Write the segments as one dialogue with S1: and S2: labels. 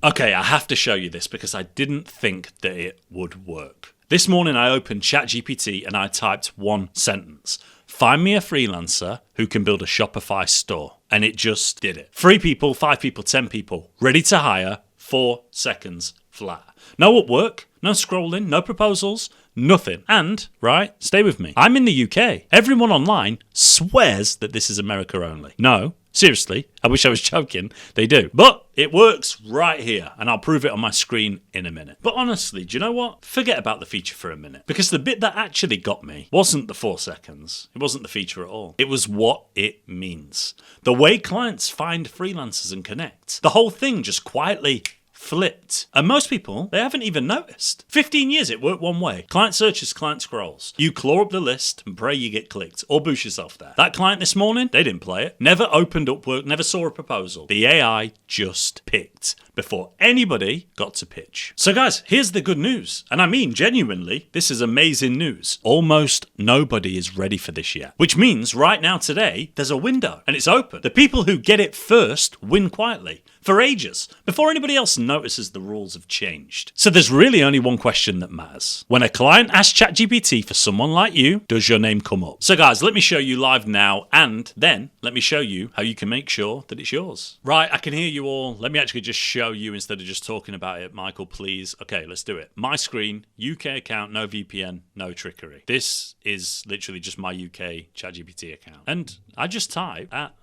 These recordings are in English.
S1: Okay, I have to show you this because I didn't think that it would work. This morning I opened ChatGPT and I typed one sentence. Find me a freelancer who can build a Shopify store. And it just did it. 3 people, 5 people, 10 people, ready to hire, 4 seconds flat. No Upwork, no scrolling, no proposals, nothing. And, right, stay with me. I'm in the UK. Everyone online swears that this is America only. No, seriously, I wish I was joking. They do. But it works right here, and I'll prove it on my screen in a minute. But honestly, do you know what? Forget about the feature for a minute. Because the bit that actually got me wasn't the 4 seconds. It wasn't the feature at all. It was what it means. The way clients find freelancers and connect. The whole thing just quietly flipped. And most people, they haven't even noticed. 15 years it worked one way. Client searches, client scrolls. You claw up the list and pray you get clicked or boost yourself there. That client this morning, they didn't play it. Never opened Upwork, never saw a proposal. The AI just picked before anybody got to pitch. So guys, here's the good news. And I mean genuinely, this is amazing news. Almost nobody is ready for this yet. Which means right now today, there's a window and it's open. The people who get it first win quietly. For ages, before anybody else notices the rules have changed. So there's really only one question that matters. When a client asks ChatGPT for someone like you, does your name come up? So guys, let me show you live now, and then let me show you how you can make sure that it's yours. Right, I can hear you all. Let me actually just show you instead of just talking about it. Michael, please. Okay, let's do it. My screen, UK account, no VPN, no trickery. This is literally just my UK ChatGPT account. And I just type at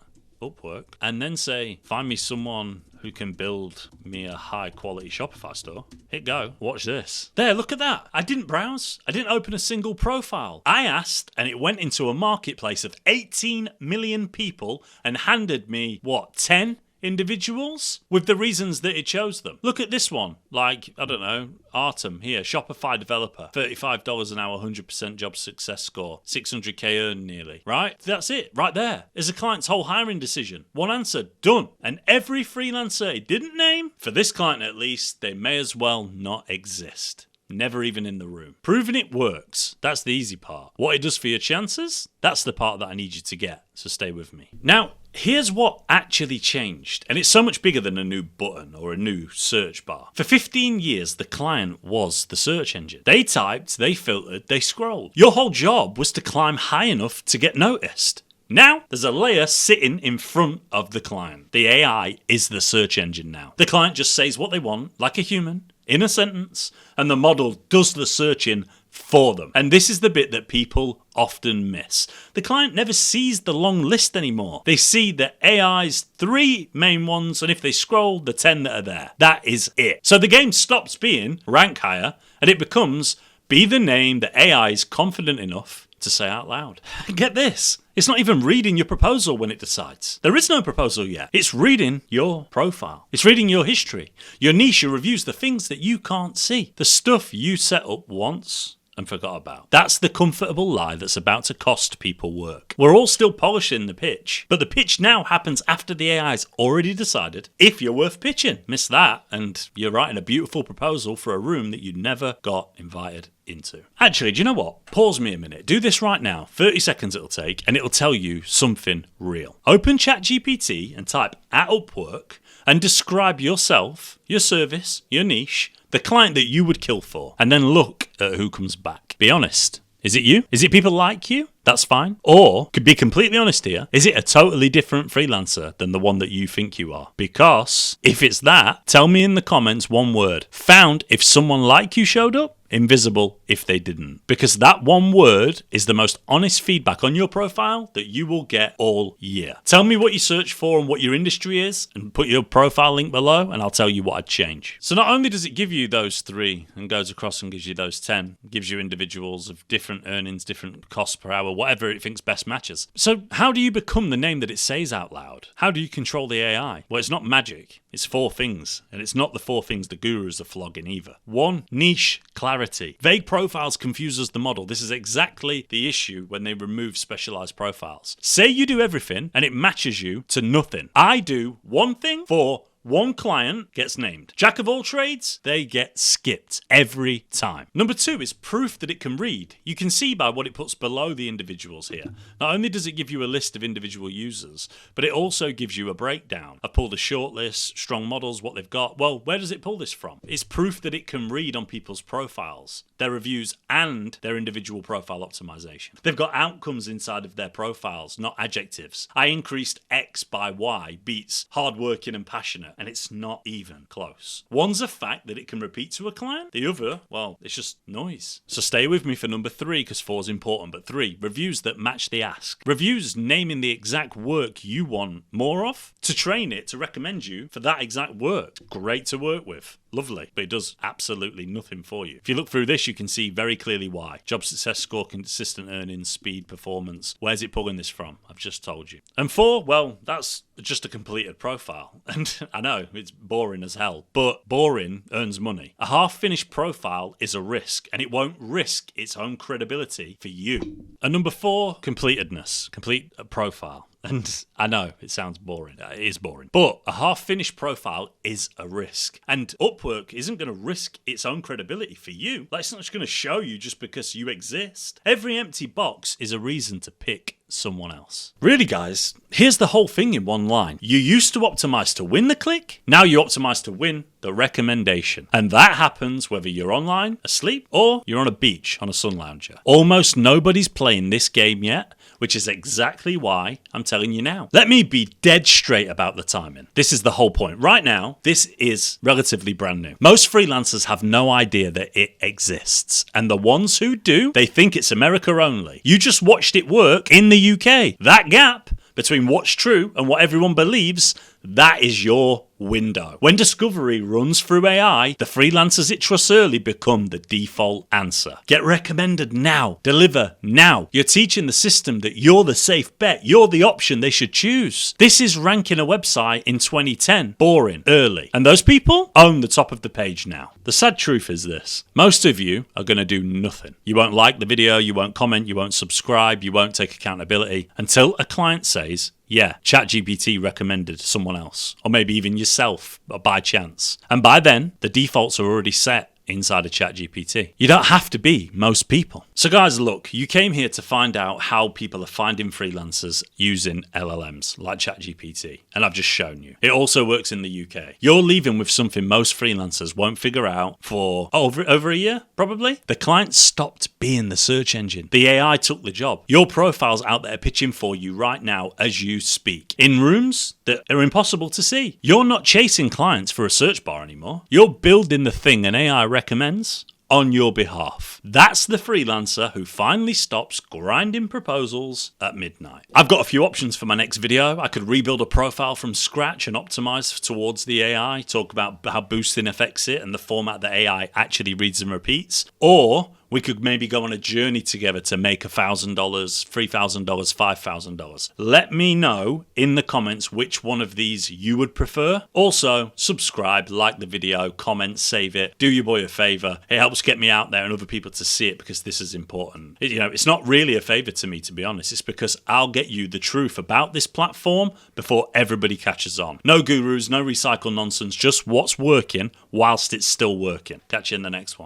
S1: Upwork and then say, find me someone who can build me a high quality Shopify store. Hit go. Watch this. There, look at that. I didn't browse. I didn't open a single profile. I asked and it went into a marketplace of 18 million people and handed me, 10 individuals with the reasons that it chose them. Look at this one. Like, I don't know, Artem here, Shopify developer, $35 an hour, 100% job success score, 600k earned nearly, right? That's it, right there. Is a client's whole hiring decision. One answer, done. And every freelancer it didn't name, for this client at least, they may as well not exist. Never even in the room. Proving it works, that's the easy part. What it does for your chances, that's the part that I need you to get, so stay with me. Now, here's what actually changed, and it's so much bigger than a new button or a new search bar. For 15 years, the client was the search engine. They typed, they filtered, they scrolled. Your whole job was to climb high enough to get noticed. Now, there's a layer sitting in front of the client. The AI is the search engine now. The client just says what they want, like a human, in a sentence, and the model does the searching for them. And this is the bit that people often miss. The client never sees the long list anymore. They see the AI's 3 main ones, and if they scroll, the 10 that are there. That is it. So the game stops being rank higher, and it becomes be the name that AI is confident enough to say out loud. Get this. It's not even reading your proposal when it decides. There is no proposal yet. It's reading your profile. It's reading your history, your niche, your reviews, the things that you can't see, the stuff you set up once and forgot about. That's the comfortable lie that's about to cost people work. We're all still polishing the pitch, but the pitch now happens after the AI's already decided if you're worth pitching. Miss that, and you're writing a beautiful proposal for a room that you never got invited into. Actually, do you know what? Pause me a minute. Do this right now. 30 seconds it'll take, and it'll tell you something real. Open ChatGPT and type at Upwork and describe yourself, your service, your niche, the client that you would kill for, and then look at who comes back. Be honest. Is it you? Is it people like you? That's fine. Or, could be completely honest here, is it a totally different freelancer than the one that you think you are? Because if it's that, tell me in the comments one word. Found if someone like you showed up, invisible if they didn't. Because that one word is the most honest feedback on your profile that you will get all year. Tell me what you search for and what your industry is, and put your profile link below, and I'll tell you what I'd change. So not only does it give you those 3 and goes across and gives you those 10, gives you individuals of different earnings, different costs per hour, whatever it thinks best matches. So how do you become the name that it says out loud? How do you control the AI? Well, it's not magic. It's 4 things, and it's not the 4 things the gurus are flogging either. 1, niche clarity. Vague profiles confuses the model. This is exactly the issue when they remove specialized profiles. Say you do everything, and it matches you to nothing. I do one thing for one client gets named. Jack of all trades, they get skipped every time. Number 2 is proof that it can read. You can see by what it puts below the individuals here. Not only does it give you a list of individual users, but it also gives you a breakdown. I've pulled a shortlist, strong models, what they've got. Well, where does it pull this from? It's proof that it can read on people's profiles, their reviews, and their individual profile optimization. They've got outcomes inside of their profiles, not adjectives. I increased X by Y beats hardworking and passionate, and it's not even close. One's a fact that it can repeat to a client. The other, well, it's just noise. So stay with me for number 3, because 4 is important. But 3, reviews that match the ask. Reviews naming the exact work you want more of to train it to recommend you for that exact work. Great to work with. Lovely, but it does absolutely nothing for you. If you look through this, you can see very clearly why. Job success score, consistent earnings, speed, performance. Where's it pulling this from? I've just told you. And 4, well, that's just a completed profile. And I know, it's boring as hell, but boring earns money. A half-finished profile is a risk, and it won't risk its own credibility for you. And number 4, completedness. Complete a profile. And I know it sounds boring. It is boring. But a half-finished profile is a risk. And Upwork isn't going to risk its own credibility for you. Like, it's not just going to show you just because you exist. Every empty box is a reason to pick someone else. Really, guys, here's the whole thing in one line. You used to optimize to win the click. Now you optimize to win the recommendation. And that happens whether you're online, asleep, or you're on a beach on a sun lounger. Almost nobody's playing this game yet, which is exactly why I'm telling you now. Let me be dead straight about the timing. This is the whole point. Right now, this is relatively brand new. Most freelancers have no idea that it exists. And the ones who do, they think it's America only. You just watched it work in the UK. That gap between what's true and what everyone believes, that is your window. When discovery runs through AI, the freelancers it trusts early become the default answer. Get recommended now. Deliver now. You're teaching the system that you're the safe bet. You're the option they should choose. This is ranking a website in 2010. Boring. Early. And those people own the top of the page now. The sad truth is this. Most of you are going to do nothing. You won't like the video. You won't comment. You won't subscribe. You won't take accountability until a client says, yeah, ChatGPT recommended someone else, or maybe even yourself by chance. And by then, the defaults are already set inside of ChatGPT. You don't have to be most people. So guys, look, you came here to find out how people are finding freelancers using LLMs like ChatGPT, and I've just shown you. It also works in the UK. You're leaving with something most freelancers won't figure out for over a year, probably. The client stopped being the search engine. The AI took the job. Your profile's out there pitching for you right now as you speak, in rooms that are impossible to see. You're not chasing clients for a search bar anymore. You're building the thing an AI recommends on your behalf. That's the freelancer who finally stops grinding proposals at midnight. I've got a few options for my next video. I could rebuild a profile from scratch and optimize towards the AI, talk about how boosting affects it and the format that AI actually reads and repeats. Or we could maybe go on a journey together to make $1,000, $3,000, $5,000. Let me know in the comments which one of these you would prefer. Also, subscribe, like the video, comment, save it. Do your boy a favor. It helps get me out there and other people to see it because this is important. It's not really a favor to me, to be honest. It's because I'll get you the truth about this platform before everybody catches on. No gurus, no recycle nonsense, just what's working whilst it's still working. Catch you in the next one.